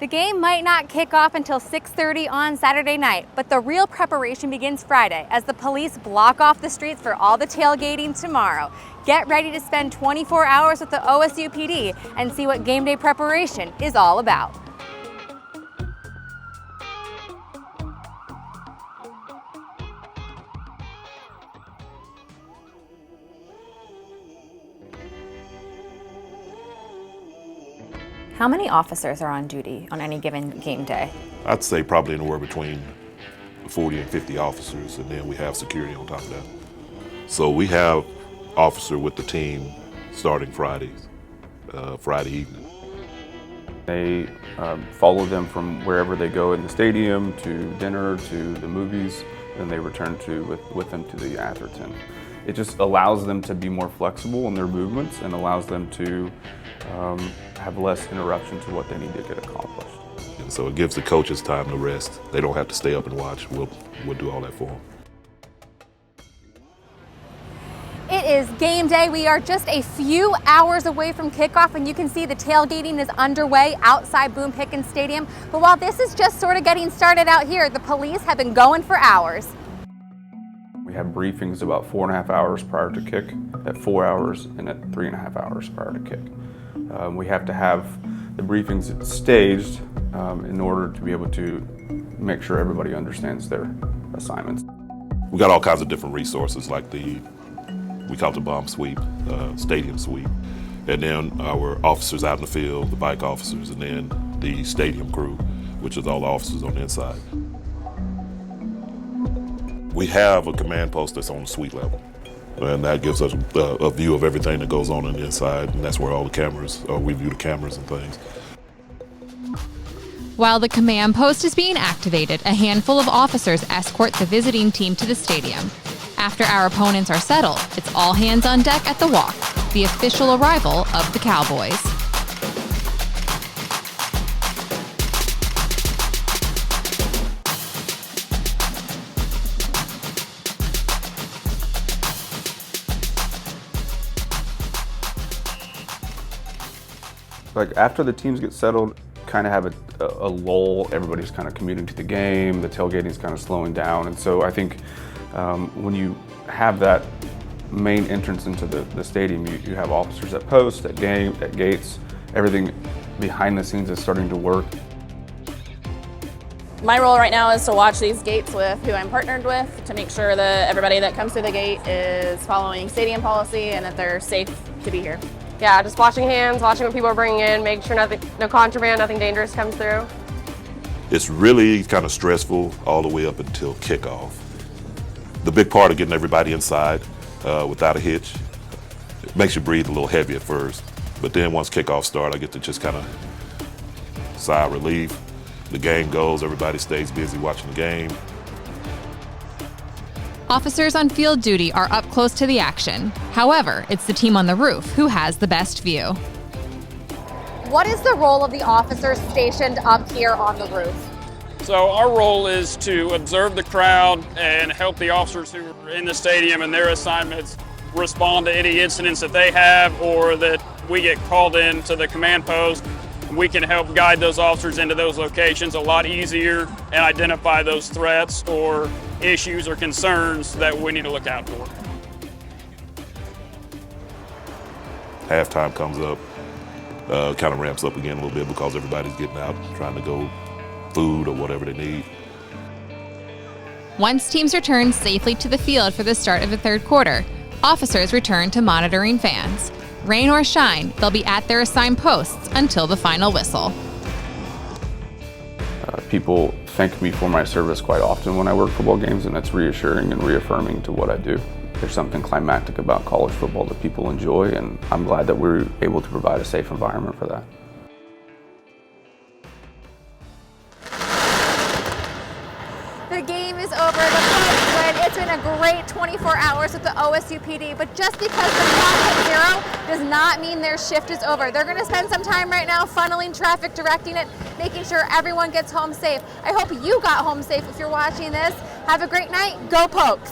The game might not kick off until 6:30 on Saturday night, but the real preparation begins Friday as the police block off the streets for all the tailgating tomorrow. Get ready to spend 24 hours with the OSUPD and see what game day preparation is all about. How many officers are on duty on any given game day? I'd say probably anywhere between 40 and 50 officers, and then we have security on top of that. So we have officer with the team starting Friday evening. They follow them from wherever they go in the stadium to dinner to the movies, and they return with them to the Atherton. It just allows them to be more flexible in their movements and allows them to have less interruption to what they need to get accomplished. And so it gives the coaches time to rest. They don't have to stay up and watch. We'll do all that for them. It is game day. We are just a few hours away from kickoff, and you can see the tailgating is underway outside Boone Pickens Stadium. But while this is just sort of getting started out here, the police have been going for hours. We have briefings about 4.5 hours prior to kick, at 4 hours, and at 3.5 hours prior to kick. We have to have the briefings staged in order to be able to make sure everybody understands their assignments. We got all kinds of different resources, like we call it the bomb sweep, stadium sweep, and then our officers out in the field, the bike officers, and then the stadium crew, which is all the officers on the inside. We have a command post that's on the suite level, and that gives us a view of everything that goes on the inside, and that's where all the cameras, we view the cameras and things. While the command post is being activated, a handful of officers escort the visiting team to the stadium. After our opponents are settled, it's all hands on deck at the walk, the official arrival of the Cowboys. Like after the teams get settled, kind of have a lull, everybody's kind of commuting to the game, the tailgating's kind of slowing down, and so I think when you have that main entrance into the stadium, you have officers at posts, at gates, everything behind the scenes is starting to work. My role right now is to watch these gates with who I'm partnered with to make sure that everybody that comes through the gate is following stadium policy and that they're safe to be here. Yeah, just watching hands, watching what people are bringing in, making sure no contraband, nothing dangerous comes through. It's really kind of stressful all the way up until kickoff. The big part of getting everybody inside without a hitch, it makes you breathe a little heavy at first, but then once kickoff starts, I get to just kind of sigh of relief. The game goes, everybody stays busy watching the game. Officers on field duty are up close to the action. However, it's the team on the roof who has the best view. What is the role of the officers stationed up here on the roof? So our role is to observe the crowd and help the officers who are in the stadium and their assignments respond to any incidents that they have or that we get called in to the command post. We can help guide those officers into those locations a lot easier and identify those threats or issues or concerns that we need to look out for. Halftime comes up, kind of ramps up again a little bit because everybody's getting out, trying to go food or whatever they need. Once teams return safely to the field for the start of the third quarter, officers return to monitoring fans. Rain or shine, they'll be at their assigned posts until the final whistle. People thank me for my service quite often when I work football games, and it's reassuring and reaffirming to what I do. There's something climactic about college football that people enjoy, and I'm glad that we're able to provide a safe environment for that. The game is over, the Cubs win. It's been a great 24 hours with the OSUPD, but just because the clock hit 0 does not mean their shift is over. They're going to spend some time right now funneling traffic, directing it, making sure everyone gets home safe. I hope you got home safe if you're watching this. Have a great night. Go Pokes!